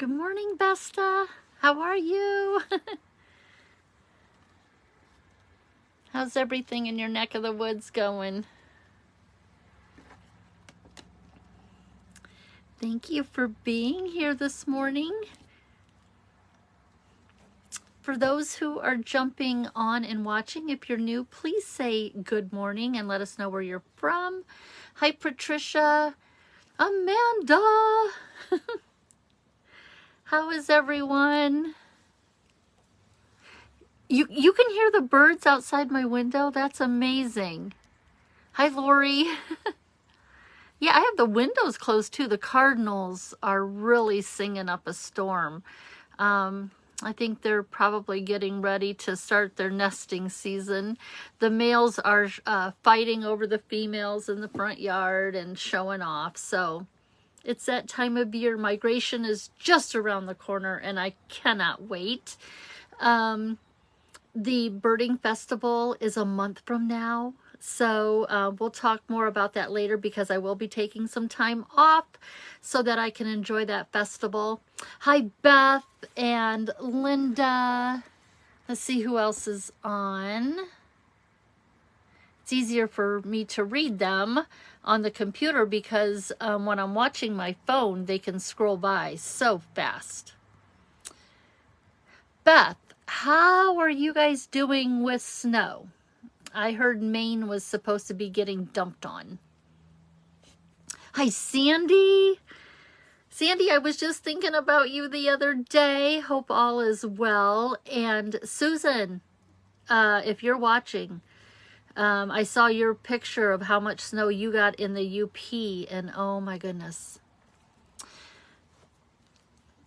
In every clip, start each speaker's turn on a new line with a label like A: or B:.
A: Good morning, Besta. How are you? How's everything in your neck of the woods going? Thank you for being here this morning. For those who are jumping on and watching, if you're new, please say good morning and let us know where you're from. Hi, Patricia. Amanda. How is everyone? You can hear the birds outside my window? That's amazing. Hi, Lori. Yeah, I have the windows closed too. The cardinals are really singing up a storm. I think they're probably getting ready to start their nesting season. The males are fighting over the females in the front yard and showing off. So it's that time of year. Migration is just around the corner and I cannot wait. The birding festival is a month from now. So we'll talk more about that later because I will be taking some time off so that I can enjoy that festival. Hi, Beth and Linda. Let's see who else is on. It's easier for me to read them on the computer because when I'm watching my phone, they can scroll by so fast. Beth, how are you guys doing with snow? I heard Maine was supposed to be getting dumped on. Hi, Sandy. Sandy, I was just thinking about you the other day. Hope all is well. And Susan, if you're watching, I saw your picture of how much snow you got in the UP, and oh my goodness.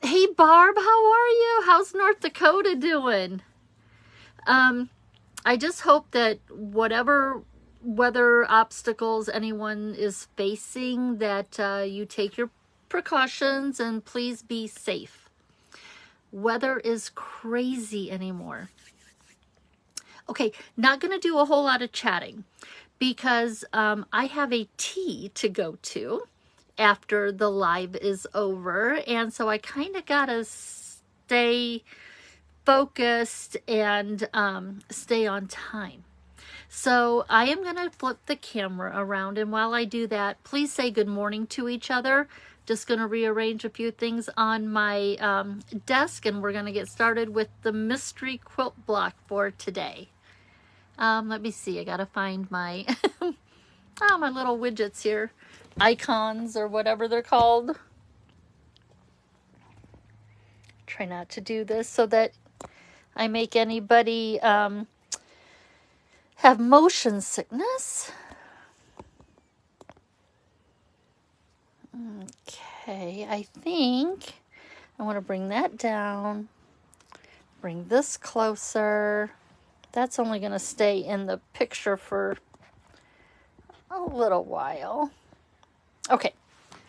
A: Hey, Barb, how are you? How's North Dakota doing? I just hope that whatever weather obstacles anyone is facing, that you take your precautions and please be safe. Weather is crazy anymore. Okay, not going to do a whole lot of chatting because I have a tea to go to after the live is over. And so I kind of got to stay focused and stay on time. So I am going to flip the camera around, and while I do that, please say good morning to each other. Just going to rearrange a few things on my desk, and we're going to get started with the mystery quilt block for today. Let me see, I got to find my my little widgets here, icons or whatever they're called. Try not to do this so that I make anybody have motion sickness. Okay, I think I want to bring that down. Bring this closer. That's only going to stay in the picture for a little while. Okay,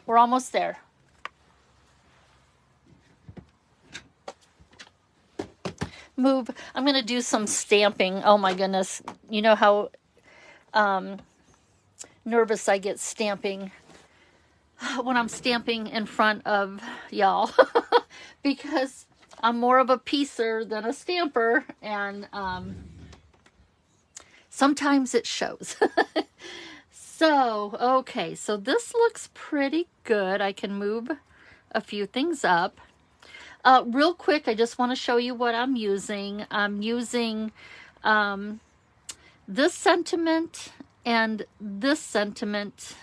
A: we're almost there. Move. I'm going to do some stamping. Oh my goodness. You know how nervous I get stamping when I'm stamping in front of y'all because I'm more of a piecer than a stamper, and sometimes it shows. So, okay, so this looks pretty good. I can move a few things up. Real quick, I just want to show you what I'm using. I'm using this sentiment and this sentiment,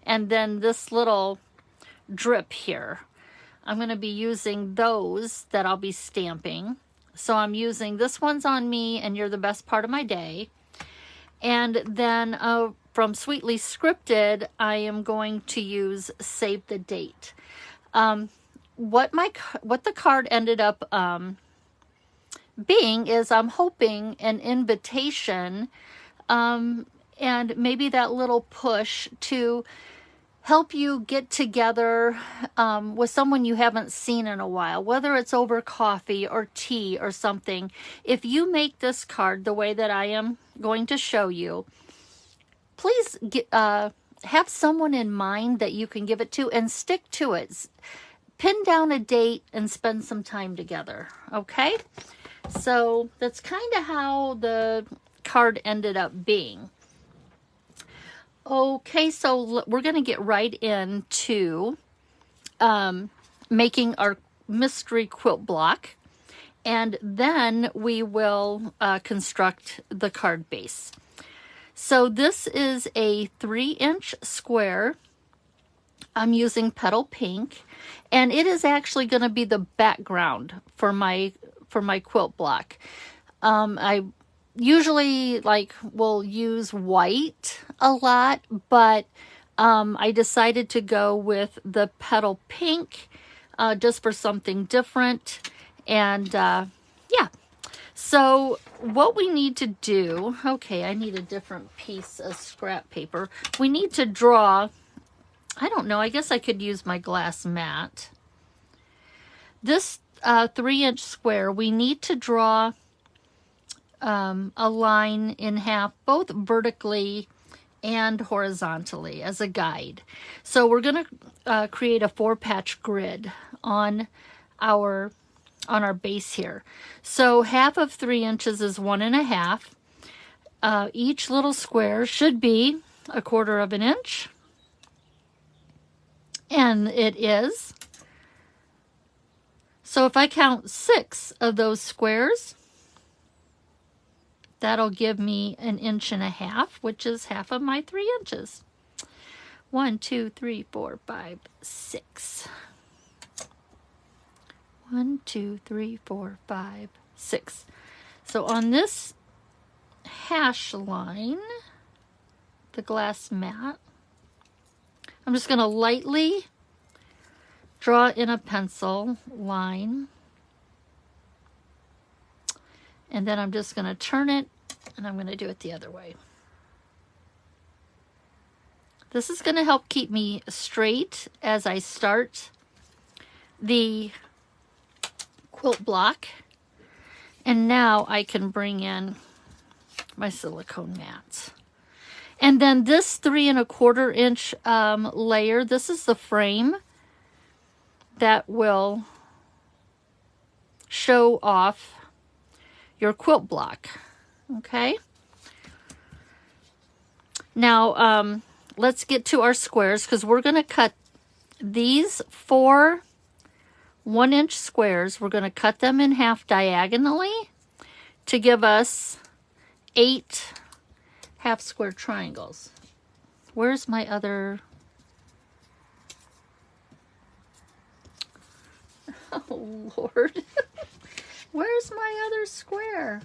A: and then this little drip here. I'm going to be using those that I'll be stamping. So I'm using this one's on me, and you're the best part of my day. And then from Sweetly Scripted, I am going to use Save the Date. What the card ended up being is I'm hoping an invitation and maybe that little push to help you get together with someone you haven't seen in a while, whether it's over coffee or tea or something. If you make this card the way that I am going to show you, please have someone in mind that you can give it to and stick to it. pin down a date and spend some time together. Okay, so that's kind of how the card ended up being. Okay, so we're going to get right into making our mystery quilt block, and then we will construct the card base. So this is a 3-inch square. I'm using Petal Pink, and it is actually going to be the background for my quilt block. I usually will use white a lot, but I decided to go with the Petal Pink just for something different. And yeah, so what we need to do, okay, I need a different piece of scrap paper. We need to draw, I don't know, I guess I could use my glass mat. This 3-inch square, we need to draw a line in half, both vertically and horizontally as a guide. So we're going to create a 4-patch grid on our base here. So half of 3 inches is 1.5. Each little square should be 1/4 of an inch, and it is. So if I count 6 of those squares, that'll give me 1.5 inches, which is half of my 3 inches. 1, 2, 3, 4, 5, 6. 1, 2, 3, 4, 5, 6. So on this hash line, the glass mat, I'm just going to lightly draw in a pencil line, and then I'm just going to turn it, and I'm going to do it the other way. This is going to help keep me straight as I start the quilt block. And now I can bring in my silicone mats. And then this 3 1/4 inch layer, this is the frame that will show off your quilt block. Okay. Now, let's get to our squares, because we're going to cut these 4 1-inch squares. We're going to cut them in half diagonally to give us 8 half square triangles. Where's my other? Oh, Lord. Where's my other square?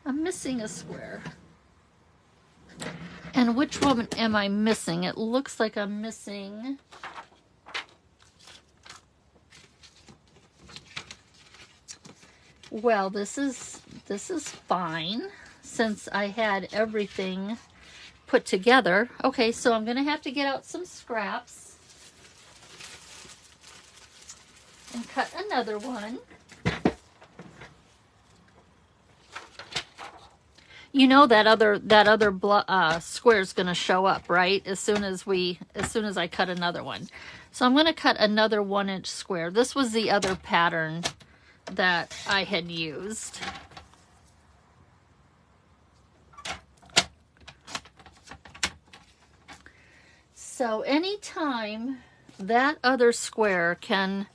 A: I'm missing a square. And which one am I missing? It looks like I'm missing... Well, this is fine, since I had everything put together. Okay, so I'm going to have to get out some scraps and cut another one. You know that other square is going to show up, right? As soon as I cut another one. So I'm going to cut another 1-inch square. This was the other pattern that I had used. So anytime that other square can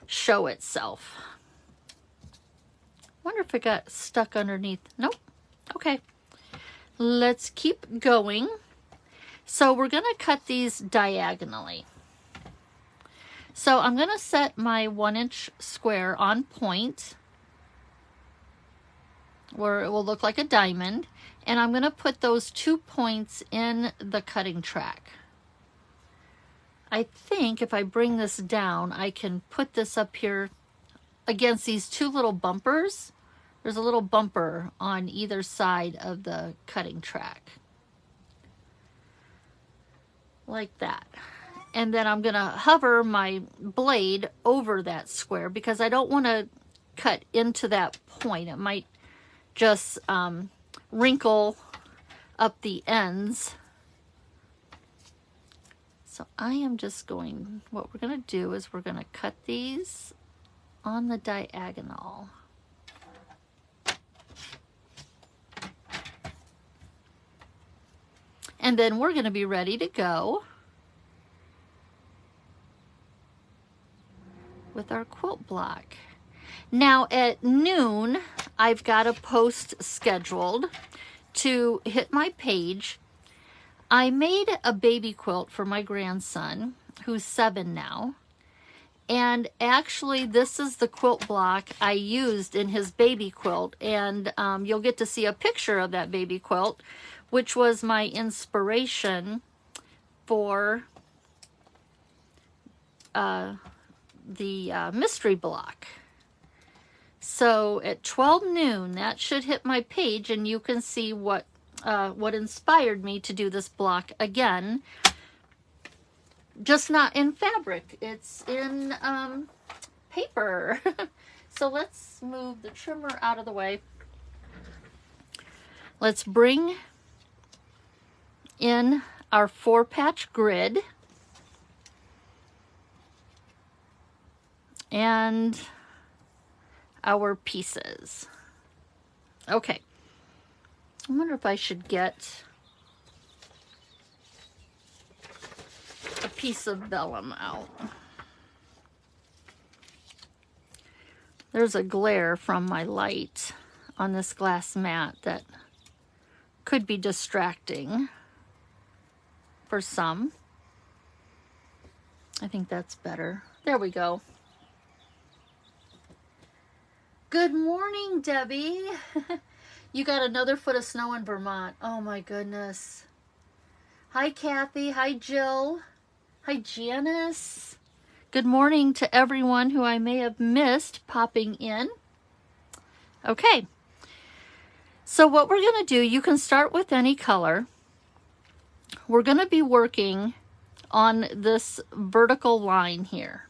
A: show itself. Wonder if it got stuck underneath. Nope. Okay, let's keep going. So we're going to cut these diagonally. So I'm going to set my 1-inch square on point, where it will look like a diamond, and I'm going to put those 2 points in the cutting track. I think if I bring this down, I can put this up here against these 2 little bumpers. There's a little bumper on either side of the cutting track. Like that. And then I'm going to hover my blade over that square, because I don't want to cut into that point. It might just wrinkle up the ends So I am just going, what we're going to do is we're going to cut these on the diagonal. And then we're going to be ready to go with our quilt block. Now at noon, I've got a post scheduled to hit my page. I made a baby quilt for my grandson, who's 7 now. And actually, this is the quilt block I used in his baby quilt. And you'll get to see a picture of that baby quilt, which was my inspiration for the mystery block. So at 12 noon, that should hit my page, and you can see what inspired me to do this block again. Just not in fabric, it's in paper. So let's move the trimmer out of the way. Let's bring in our 4-patch grid. And our pieces. Okay. I wonder if I should get a piece of vellum out. There's a glare from my light on this glass mat that could be distracting for some. I think that's better. There we go. Good morning, Debbie. You got another foot of snow in Vermont. Oh my goodness. Hi, Kathy. Hi, Jill. Hi, Janice. Good morning to everyone who I may have missed popping in. Okay. So what we're going to do, you can start with any color. We're going to be working on this vertical line here.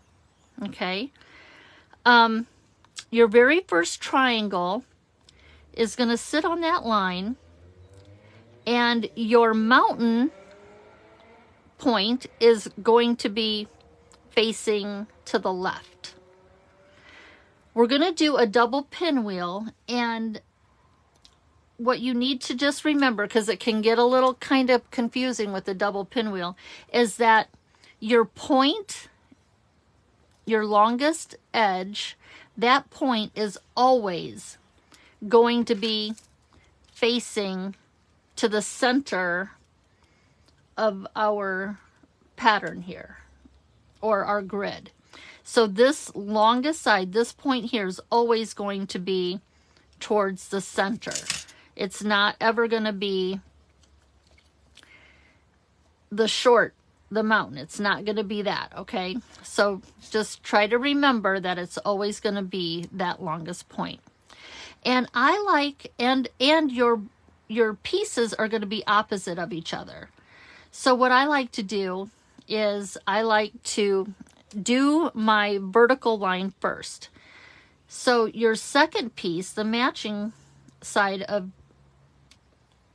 A: Okay. Your very first triangle is going to sit on that line, and your mountain point is going to be facing to the left. We're going to do a double pinwheel, and what you need to just remember, because it can get a little kind of confusing with the double pinwheel, is that your point, your longest edge, that point is always going to be facing to the center of our pattern here, or our grid. So this longest side, this point here, is always going to be towards the center. It's not ever going to be the mountain. It's not going to be that, okay? So just try to remember that it's always going to be that longest point. And I like, and your pieces are going to be opposite of each other. So what I like to do is I like to do my vertical line first. So your second piece, the matching side of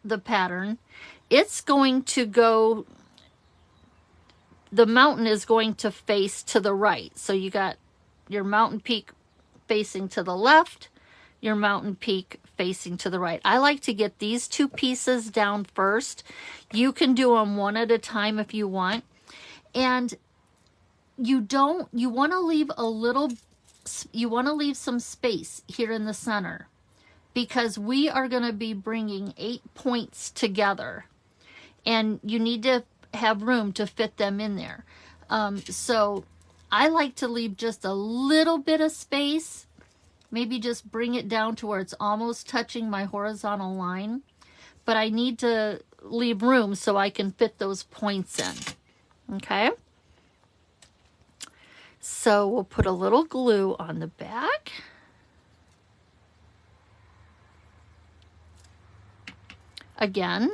A: the pattern, it's going to go, the mountain is going to face to the right. So you got your mountain peak facing to the left, your mountain peak facing to the right. I like to get these two pieces down first. You can do them one at a time if you want. And you want to leave some space here in the center, because we are going to be bringing 8 points together, and you need to have room to fit them in there. So I like to leave just a little bit of space, maybe just bring it down to where it's almost touching my horizontal line, but I need to leave room so I can fit those points in. Okay? So we'll put a little glue on the back. Again,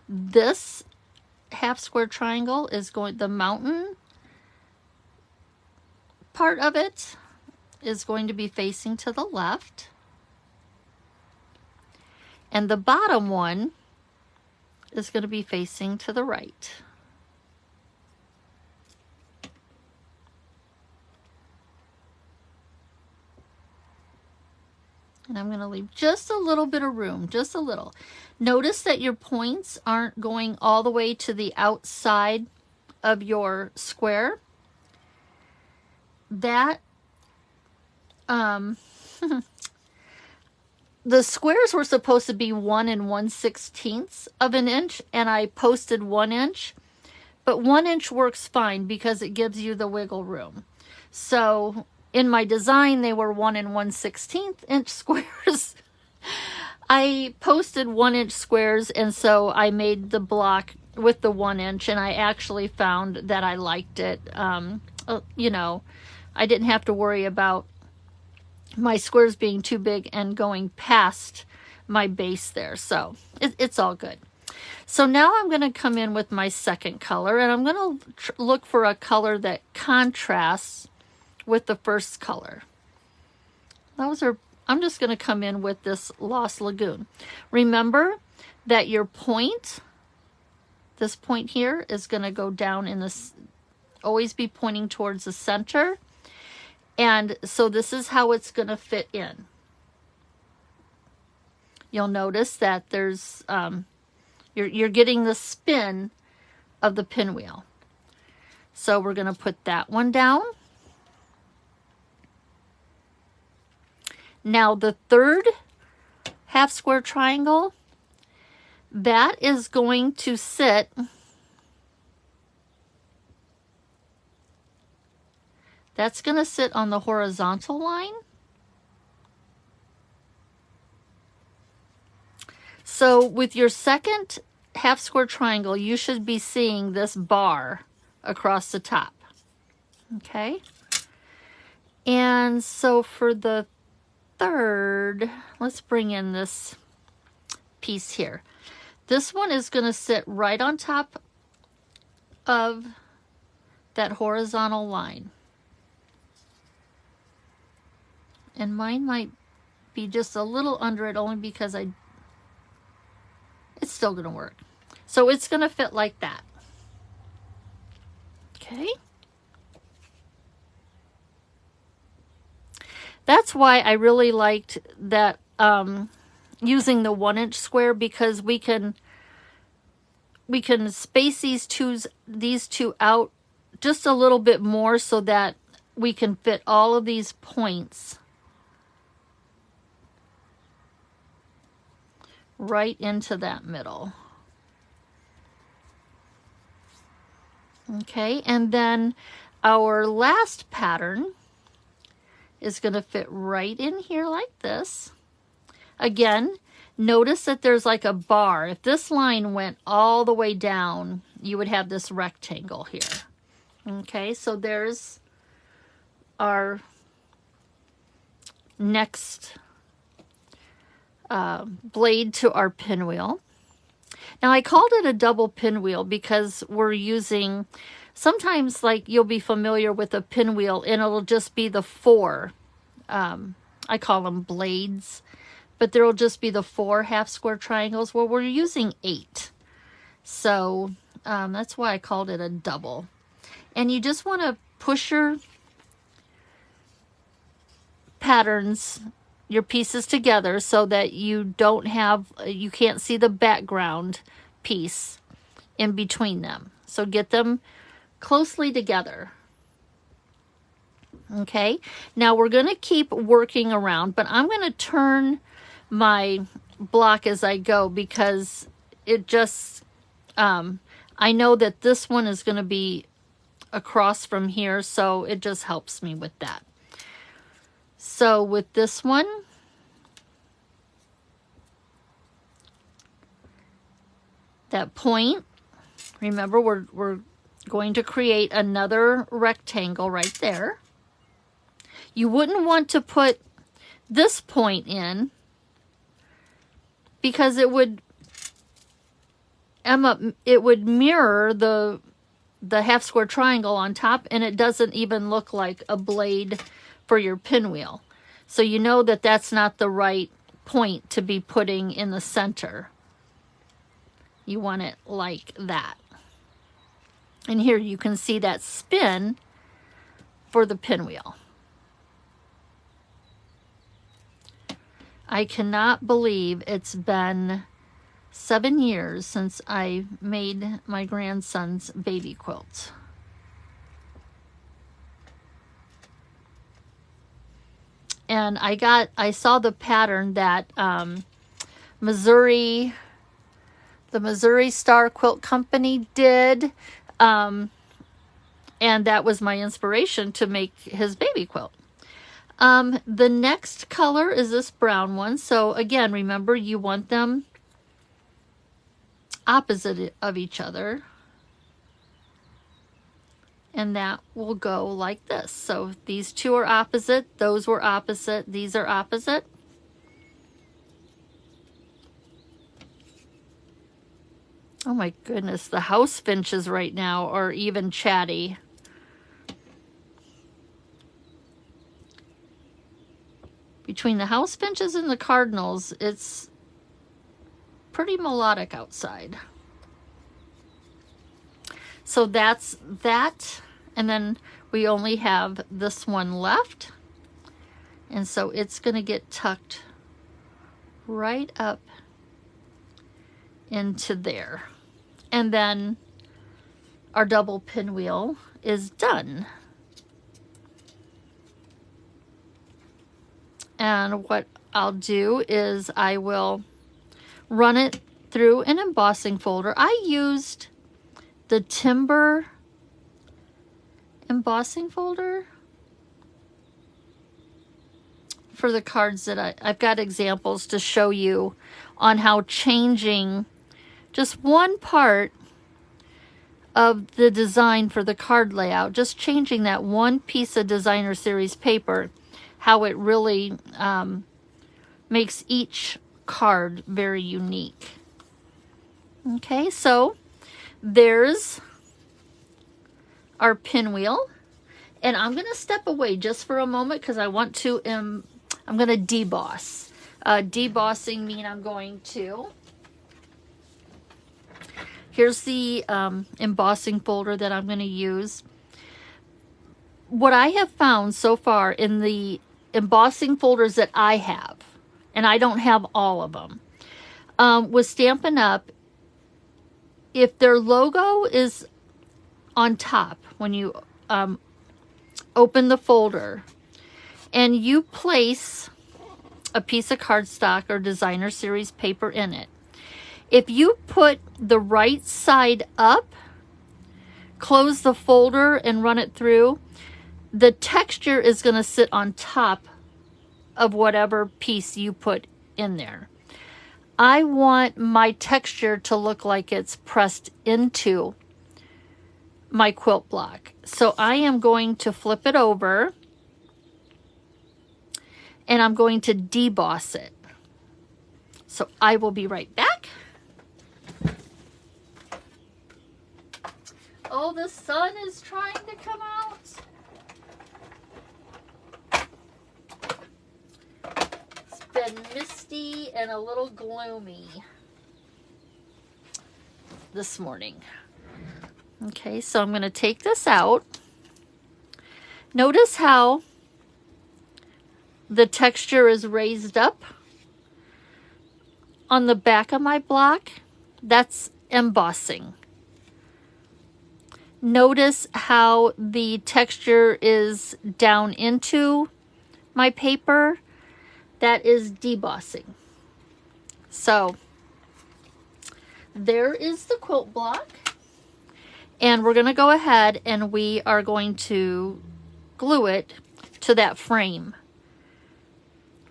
A: this half square triangle is the mountain part of it is going to be facing to the left. And the bottom one is going to be facing to the right. And I'm going to leave just a little bit of room, just a little. Notice that your points aren't going all the way to the outside of your square. That, the squares were supposed to be 1 1/16 of an inch, and I posted 1 inch. But 1 inch works fine because it gives you the wiggle room. So in my design, they were 1 1/16 inch squares. I posted 1 inch squares, and so I made the block with the 1 inch, and I actually found that I liked it. You know, I didn't have to worry about my squares being too big and going past my base there. So it's all good. So now I'm going to come in with my second color, and I'm going to look for a color that contrasts with the first color. I'm just going to come in with this Lost Lagoon. Remember that your point, this point here, is going to go down in this, always be pointing towards the center. And so this is how it's going to fit in. You'll notice that there's, you're getting the spin of the pinwheel. So we're going to put that one down. Now the third half square triangle, that is going to sit on the horizontal line. So with your second half square triangle, you should be seeing this bar across the top. Okay. And so for the third, let's bring in this piece here. This one is going to sit right on top of that horizontal line. And mine might be just a little under it only because it's still going to work. So it's going to fit like that. Okay. That's why I really liked that using the 1 inch square, because we can space these two out just a little bit more so that we can fit all of these points right into that middle. Okay, and then our last pattern is going to fit right in here like this. Again, notice that there's like a bar. If this line went all the way down, you would have this rectangle here. Okay, so there's our next blade to our pinwheel. Now I called it a double pinwheel because we're using, sometimes like you'll be familiar with a pinwheel and it'll just be the 4, I call them blades, but there'll just be the 4 half square triangles. Well, we're using 8. So that's why I called it a double. And you just want to push your patterns, your pieces together so that you can't see the background piece in between them. So get them closely together. Okay, now we're going to keep working around, but I'm going to turn my block as I go because it just, I know that this one is going to be across from here, so it just helps me with that. So with this one, that point, remember we're going to create another rectangle right there. You wouldn't want to put this point in because it would mirror the half square triangle on top, and it doesn't even look like a blade for your pinwheel. So you know that that's not the right point to be putting in the center. You want it like that. And here you can see that spin for the pinwheel. I cannot believe it's been 7 years since I made my grandson's baby quilt. And I saw the pattern that the Missouri Star Quilt Company did, and that was my inspiration to make his baby quilt. The next color is this brown one. So again, remember, you want them opposite of each other. And that will go like this. So these two are opposite, those were opposite, these are opposite. Oh my goodness, the house finches right now are even chatty. Between the house finches and the cardinals, it's pretty melodic outside. So that's that. And then we only have this one left. And so it's going to get tucked right up into there. And then our double pinwheel is done. And what I'll do is I will run it through an embossing folder. I used the timber embossing folder for the cards that I've got examples to show you on how changing just one part of the design for the card layout, just changing that one piece of designer series paper, how it really makes each card very unique. Okay, so there's our pinwheel, and I'm going to step away just for a moment because I want to, I'm going to deboss. Debossing means I'm going to, here's the embossing folder that I'm going to use. What I have found so far in the embossing folders that I have, and I don't have all of them, with Stampin' Up!, if their logo is on top when you open the folder and you place a piece of cardstock or designer series paper in it, if you put the right side up, close the folder and run it through, the texture is going to sit on top of whatever piece you put in there. I want my texture to look like it's pressed into my quilt block. So I am going to flip it over and I'm going to deboss it. So I will be right back. Oh, the sun is trying to come out. It's been misty and a little gloomy this morning. Okay, so I'm going to take this out. Notice how the texture is raised up on the back of my block. That's embossing. Notice how the texture is down into my paper. That is debossing. So there is the quilt block. And we're going to go ahead and we are going to glue it to that frame,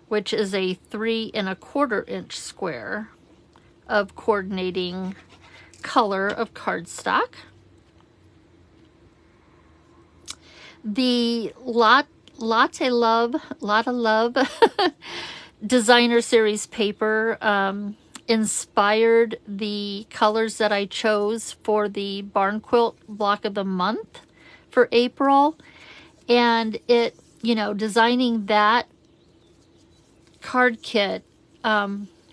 A: which is a 3 1/4 inch square of coordinating color of cardstock. The Lotta Love designer series paper inspired the colors that I chose for the barn quilt block of the month for April. And it, you know, designing that card kit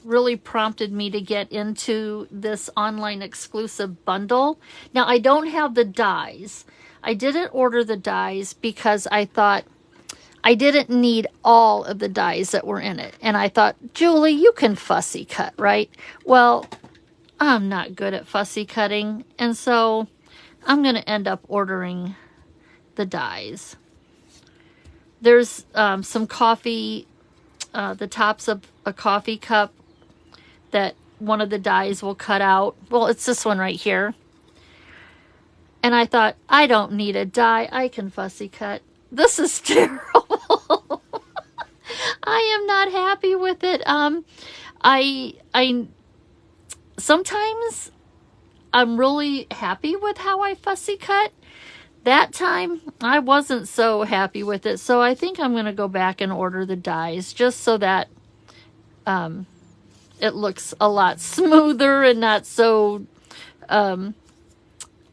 A: really prompted me to get into this online exclusive bundle. Now, I don't have the dies. I didn't order the dies because I thought I didn't need all of the dies that were in it. And I thought, Julie, you can fussy cut, right? Well, I'm not good at fussy cutting, and so I'm going to end up ordering the dies. There's some coffee, the tops of a coffee cup that one of the dies will cut out. Well, it's this one right here. And I thought, I don't need a die. I can fussy cut. This is terrible. I am not happy with it. I sometimes I'm really happy with how I fussy cut. That time, I wasn't so happy with it. So I think I'm going to go back and order the dies just so that it looks a lot smoother and not so, I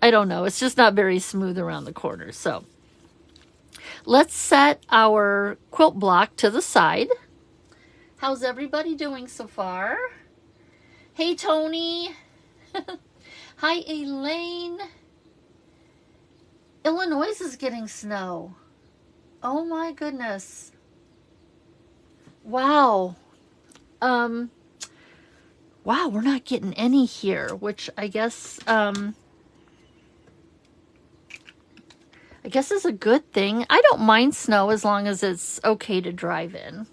A: don't know. It's just not very smooth around the corners. So let's set our quilt block to the side. How's everybody doing so far? Hey, Tony. Hi, Elaine. Illinois is getting snow. Oh my goodness. Wow. Wow, we're not getting any here, which I guess is a good thing. I don't mind snow as long as it's okay to drive in.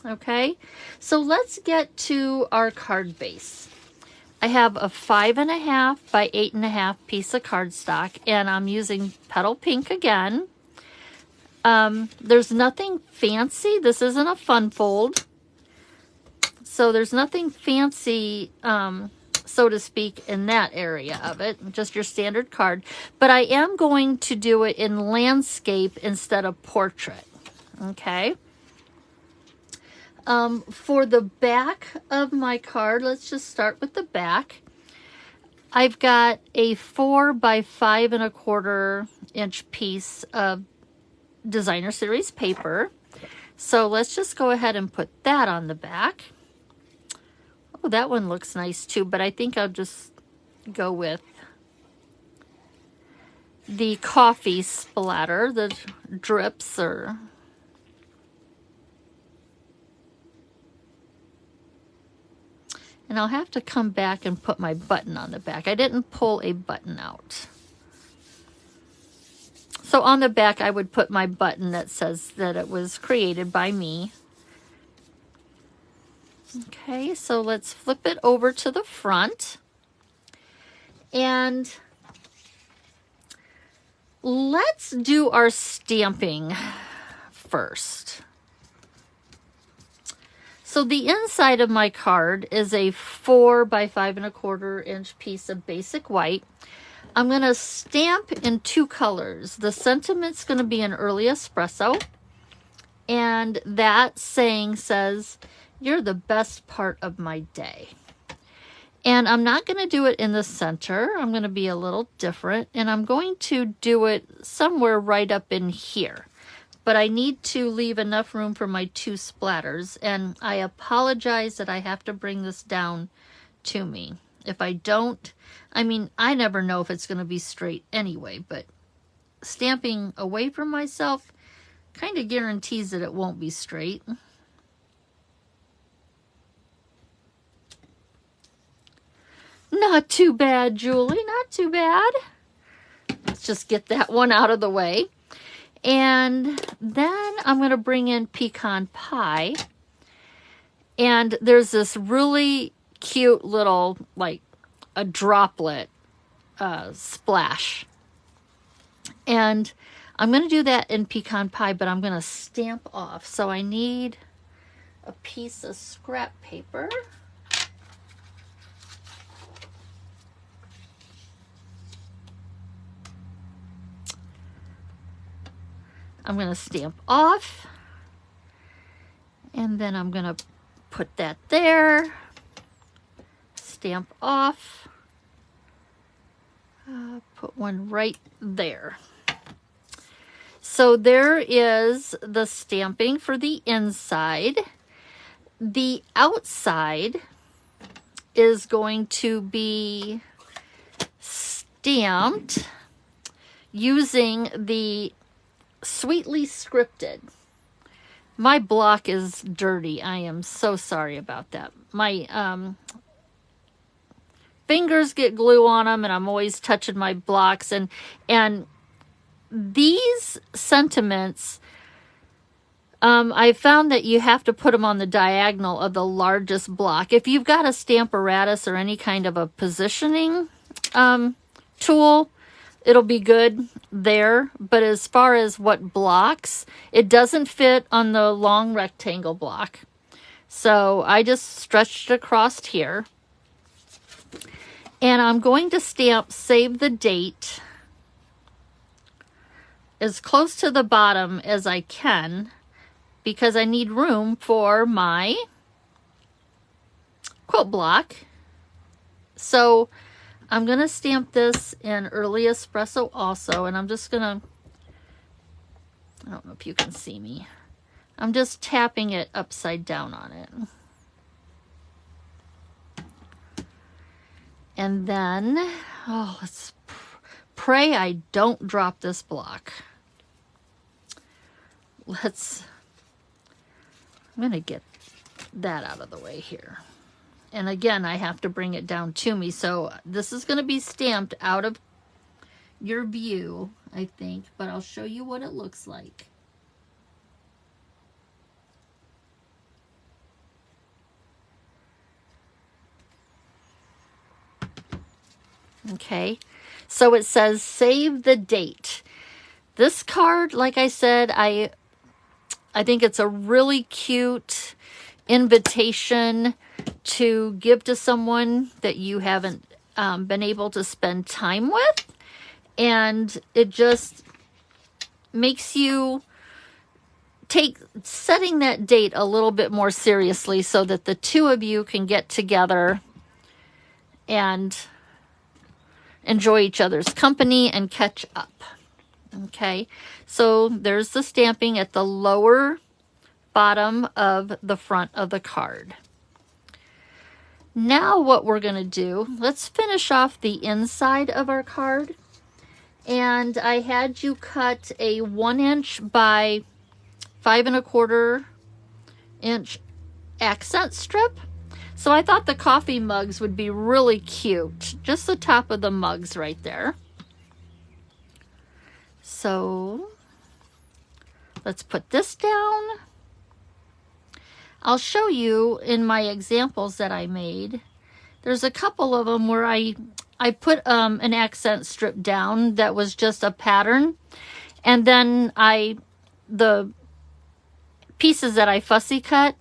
A: Okay, so let's get to our card base. I have a 5.5 by 8.5 piece of cardstock, and I'm using Petal Pink again. There's nothing fancy. This isn't a fun fold. So there's nothing fancy, so to speak, in that area of it. Just your standard card. But I am going to do it in landscape instead of portrait. Okay. For the back of my card, let's just start with the back. I've got a 4 by 5.25 inch piece of Designer Series paper. So let's just go ahead and put that on the back. Oh, that one looks nice too, but I think I'll just go with the coffee splatter, the drips, or and I'll have to come back and put my button on the back. I didn't pull a button out. So on the back, I would put my button that says that it was created by me. Okay, so let's flip it over to the front. And let's do our stamping first. So the inside of my card is a 4 by 5.25 inch piece of basic white. I'm going to stamp in 2 colors. The sentiment's going to be an early espresso. And that saying says, "You're the best part of my day." And I'm not going to do it in the center. I'm going to be a little different. And I'm going to do it somewhere right up in here. But I need to leave enough room for my 2 splatters. And I apologize that I have to bring this down to me. If I don't, I mean, I never know if it's going to be straight anyway. But stamping away from myself kind of guarantees that it won't be straight. Not too bad, Julie. Not too bad. Let's just get that one out of the way. And then I'm going to bring in pecan pie. And there's this really cute little, like, a droplet splash. And I'm going to do that in pecan pie, but I'm going to stamp off. So I need a piece of scrap paper. I'm going to stamp off, and then I'm going to put that there, stamp off, put one right there. So there is the stamping for the inside. The outside is going to be stamped using the Sweetly Scripted. My block is dirty. I am so sorry about that. My fingers get glue on them, and I'm always touching my blocks. And these sentiments, I found that you have to put them on the diagonal of the largest block. If you've got a Stamparatus or any kind of a positioning tool, it'll be good there. But as far as what blocks, it doesn't fit on the long rectangle block. So I just stretched it across here. And I'm going to stamp Save the Date as close to the bottom as I can, because I need room for my quilt block. So I'm going to stamp this in Early Espresso also, and I'm just going to, I don't know if you can see me, I'm just tapping it upside down on it. And then, oh, let's pray I don't drop this block. I'm going to get that out of the way here. And again, I have to bring it down to me. So this is going to be stamped out of your view, I think, but I'll show you what it looks like. Okay, so it says Save the Date. This card, like I said, I think it's a really cute invitation to give to someone that you haven't been able to spend time with. And it just makes you take setting that date a little bit more seriously so that the two of you can get together and enjoy each other's company and catch up. Okay, so there's the stamping at the lower bottom of the front of the card. Now what we're going to do, let's finish off the inside of our card. And I had you cut a 1 inch by 5 1/4 inch accent strip. So I thought the coffee mugs would be really cute. Just the top of the mugs right there. So let's put this down. I'll show you in my examples that I made. There's a couple of them where I put an accent strip down that was just a pattern. And then the pieces that I fussy cut,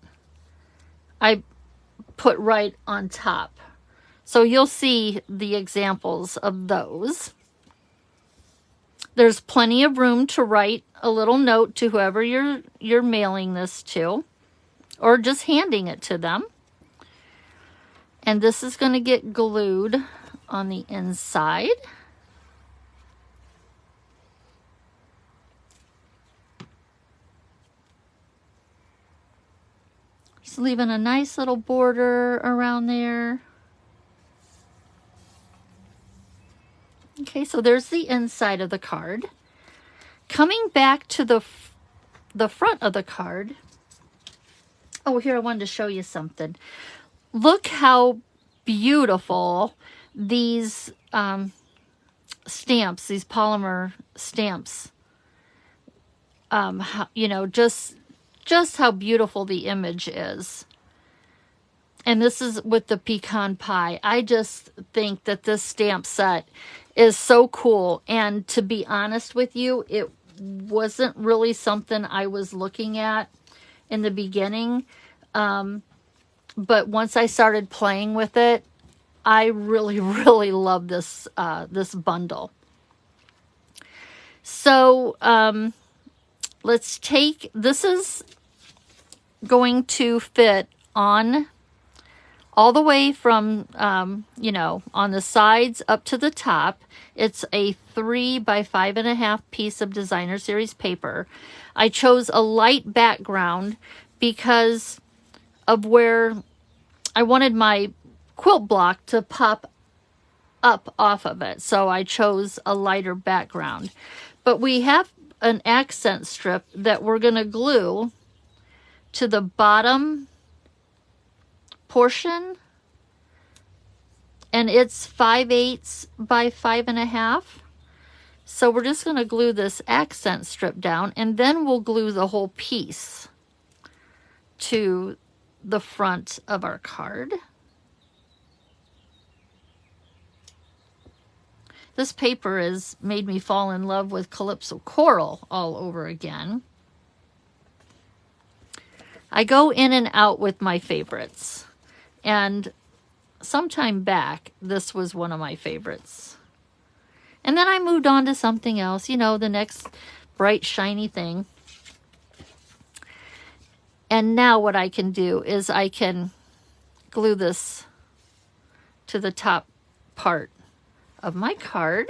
A: I put right on top. So you'll see the examples of those. There's plenty of room to write a little note to whoever you're mailing this to, or just handing it to them. And this is going to get glued on the inside. Just leaving a nice little border around there. Okay, so there's the inside of the card. Coming back to the front of the card. Oh, here I wanted to show you something. Look how beautiful these stamps, these polymer stamps, you know, just how beautiful the image is. And this is with the pecan pie. I just think that this stamp set is so cool. And to be honest with you, it wasn't really something I was looking at in the beginning. But once I started playing with it, I really, really love this, this bundle. So, let's take, this is going to fit on all the way from, you know, on the sides up to the top. It's a 3 by 5 1/2 piece of Designer Series paper. I chose a light background because of where I wanted my quilt block to pop up off of it. So I chose a lighter background. But we have an accent strip that we're going to glue to the bottom portion, and it's 5/8 by 5.5. So we're just going to glue this accent strip down, and then we'll glue the whole piece to the front of our card. This paper has made me fall in love with Calypso Coral all over again. I go in and out with my favorites, and sometime back, this was one of my favorites. And then I moved on to something else, you know, the next bright, shiny thing. And now what I can do is I can glue this to the top part of my card.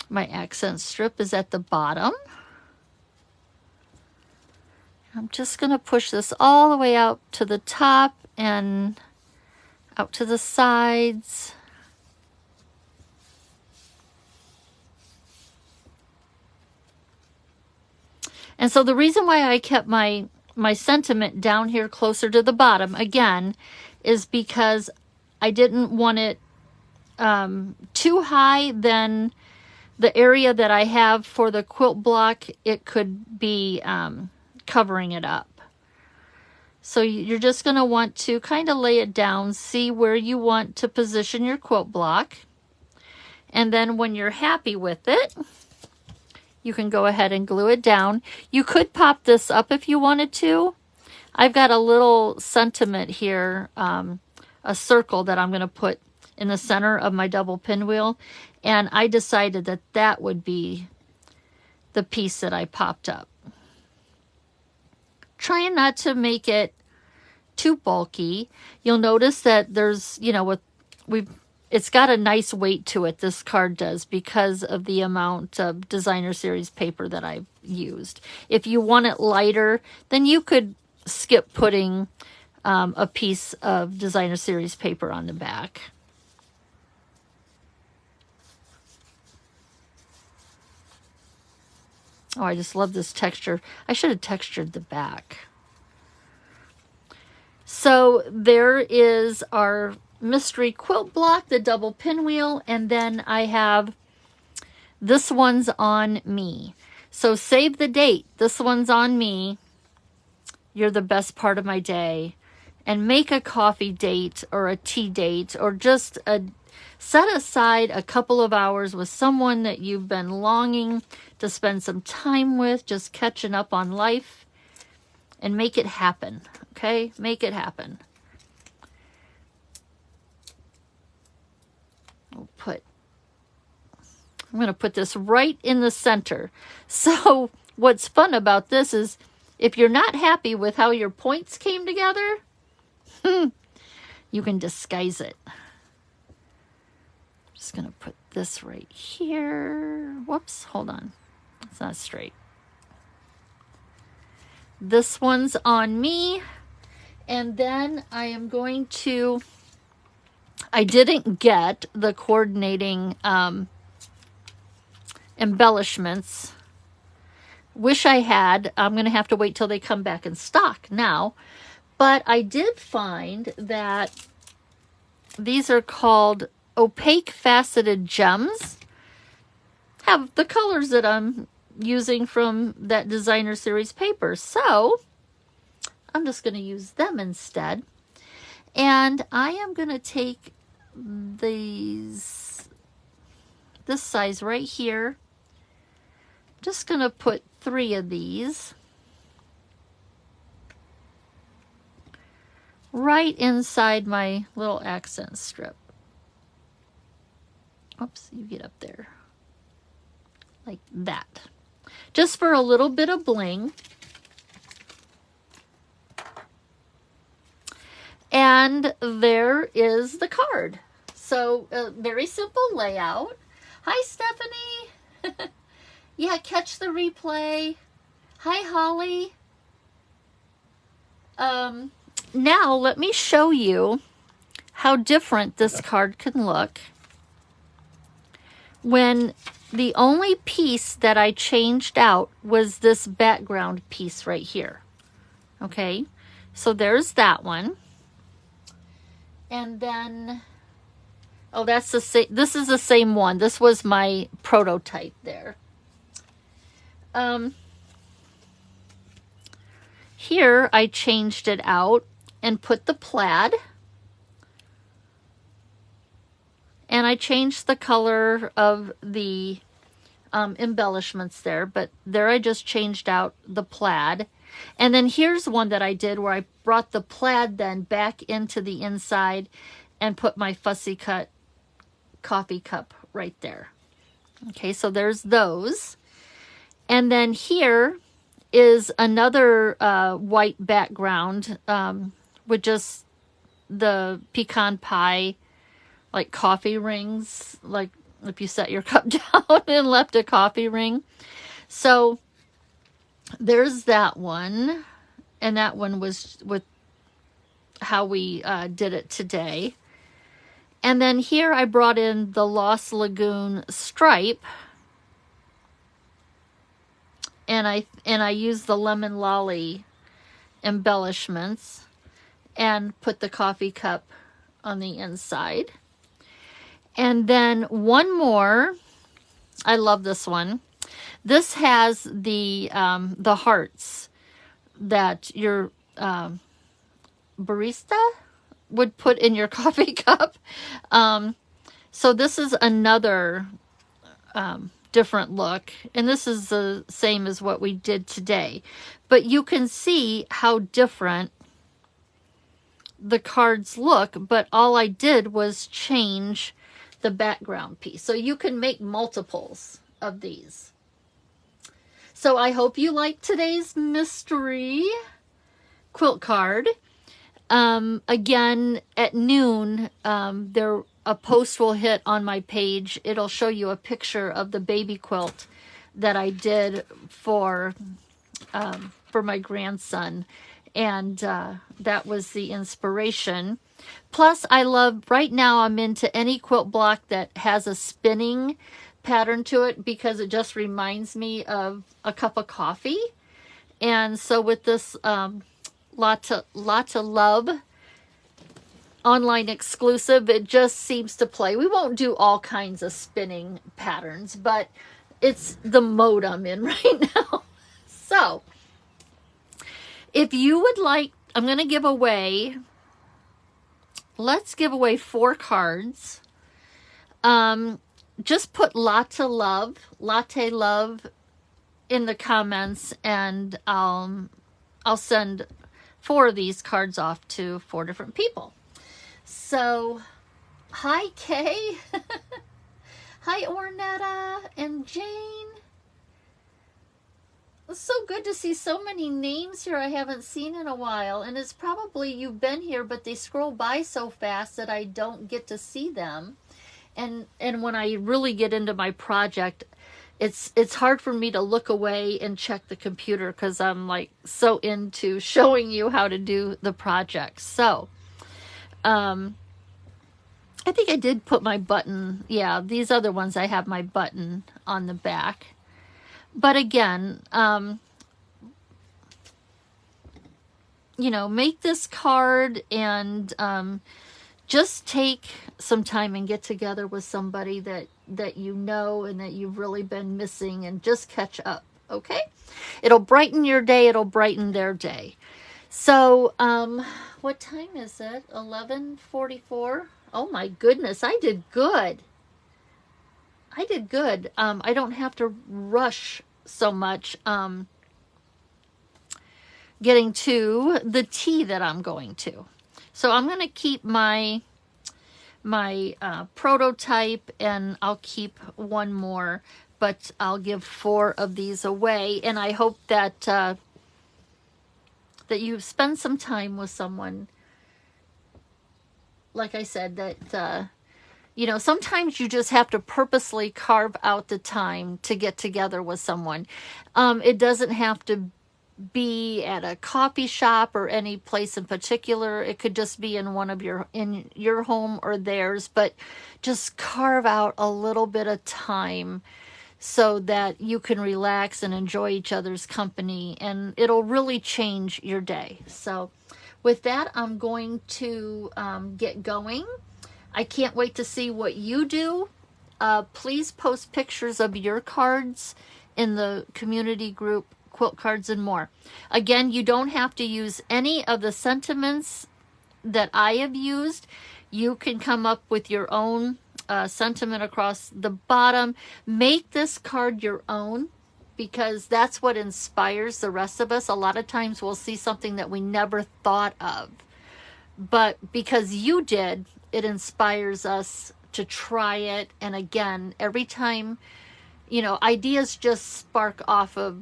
A: My accent strip is at the bottom. I'm just going to push this all the way out to the top and out to the sides. And so the reason why I kept my sentiment down here closer to the bottom, again, is because I didn't want it too high. Then the area that I have for the quilt block, it could be covering it up. So you're just going to want to kind of lay it down, see where you want to position your quilt block. And then when you're happy with it, you can go ahead and glue it down. You could pop this up if you wanted to. I've got a little sentiment here, a circle that I'm going to put in the center of my double pinwheel. And I decided that that would be the piece that I popped up. Trying not to make it too bulky. You'll notice that there's, you know, it's got a nice weight to it, this card does, because of the amount of designer series paper that I've used. If you want it lighter, then you could skip putting a piece of designer series paper on the back. Oh, I just love this texture. I should have textured the back. So there is our Mystery Quilt block, the double pinwheel, and then I have this one's on me. So save the date. This one's on me. You're the best part of my day. And make a coffee date or a tea date, or just set aside a couple of hours with someone that you've been longing to spend some time with, just catching up on life, and make it happen. Okay? Make it happen. I'm going to put this right in the center. So what's fun about this is if you're not happy with how your points came together, you can disguise it. I'm just going to put this right here. Whoops, hold on. It's not straight. This one's on me. And then I am going to, I didn't get the coordinating embellishments. Wish I had. I'm going to have to wait till they come back in stock now. But I did find that these are called opaque faceted gems. Have the colors that I'm using from that designer series paper. So I'm just going to use them instead. And I am going to take this size right here. Just going to put 3 of these right inside my little accent strip. Oops, you get up there. Like that. Just for a little bit of bling. And there is the card. So a very simple layout. Hi, Stephanie. Yeah, catch the replay. Hi, Holly. Now let me show you how different this card can look. when the only piece that I changed out was this background piece right here. Okay, so there's that one. And then, oh, that's the same. This is the same one. This was my prototype there. Here I changed it out and put the plaid. And I changed the color of the embellishments there, but there I just changed out the plaid. And then here's one that I did where I brought the plaid then back into the inside and put my fussy cut coffee cup right there. Okay, so there's those. And then here is another white background with just the pecan pie, like coffee rings, like if you set your cup down and left a coffee ring. So there's that one. And that one was with how we did it today. And then here I brought in the Lost Lagoon stripe. And I used the lemon lolly embellishments and put the coffee cup on the inside. And then one more, I love this one. This has the hearts that your barista would put in your coffee cup. So this is another different look, and this is the same as what we did today, but you can see how different the cards look, but all I did was change the background piece. So you can make multiples of these. So I hope you liked today's mystery quilt card. Again, at noon, a post will hit on my page. It'll show you a picture of the baby quilt that I did for my grandson. And that was the inspiration. Plus, I love, right now I'm into any quilt block that has a spinning pattern to it because it just reminds me of a cup of coffee. And so with this Lots of Love online exclusive, it just seems to play. We won't do all kinds of spinning patterns, but it's the mode I'm in right now. So if you would like, I'm going to give away, let's give away 4 cards. Just put Latte Love in the comments, and I'll send 4 of these cards off to 4 different people. So, hi Kay, hi Ornetta and Jane. It's so good to see so many names here I haven't seen in a while, and it's probably you've been here, but they scroll by so fast that I don't get to see them. And when I really get into my project, it's hard for me to look away and check the computer because I'm like so into showing you how to do the project. So, I think I did put my button. Yeah, these other ones I have my button on the back. But again, you know, make this card and just take some time and get together with somebody that you know and that you've really been missing and just catch up, okay? It'll brighten your day. It'll brighten their day. So, what time is it? 11:44? Oh my goodness, I did good. I did good. I don't have to rush so much getting to the tea that I'm going to. So I'm going to keep my prototype, and I'll keep one more, but I'll give 4 of these away. And I hope that that you spend some time with someone. Like I said, that you know, sometimes you just have to purposely carve out the time to get together with someone. It doesn't have to be at a coffee shop or any place in particular. It could just be in in your home or theirs, but just carve out a little bit of time so that you can relax and enjoy each other's company, and it'll really change your day. So with that, I'm going to get going. I can't wait to see what you do. Please post pictures of your cards in the community group, Quilt Cards and More. Again, you don't have to use any of the sentiments that I have used. You can come up with your own sentiment across the bottom. Make this card your own, because that's what inspires the rest of us. A lot of times we'll see something that we never thought of, but because you did, it inspires us to try it. And again, every time, ideas just spark off of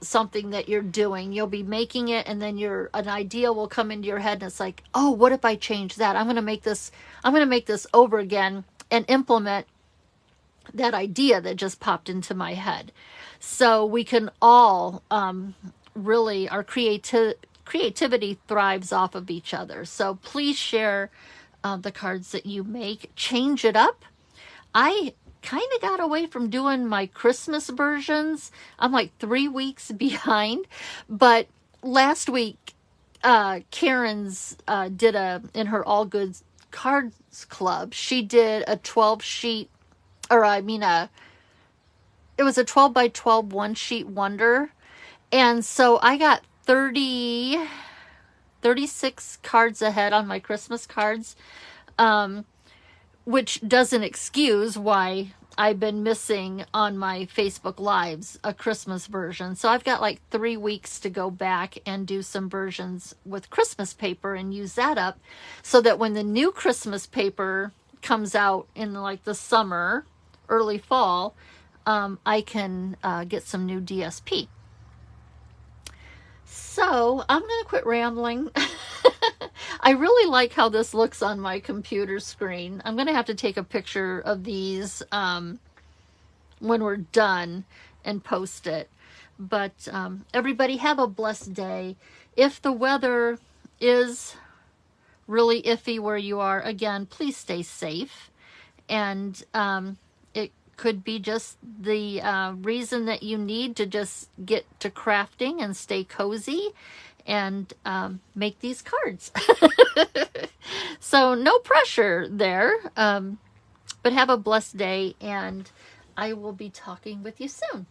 A: something that you're doing. You'll be making it, and then an idea will come into your head, and it's like, oh, what if I change that? I'm going to make this over again and implement that idea that just popped into my head. So we can all really, our creativity thrives off of each other. So please share the cards that you make. Change it up. I kind of got away from doing my Christmas versions. I'm like 3 weeks behind, but last week Karen's did in her All Good Cards Club, she did a 12 sheet, it was a 12 by 12 one sheet wonder. And so I got 36 cards ahead on my Christmas cards, which doesn't excuse why I've been missing on my Facebook Lives a Christmas version. So I've got like 3 weeks to go back and do some versions with Christmas paper and use that up, so that when the new Christmas paper comes out in like the summer, early fall, I can get some new DSP. So I'm going to quit rambling. I really like how this looks on my computer screen. I'm going to have to take a picture of these when we're done and post it. But everybody have a blessed day. If the weather is really iffy where you are, again, please stay safe. And it could be just the reason that you need to just get to crafting and stay cozy and make these cards. So no pressure there, but have a blessed day, and I will be talking with you soon.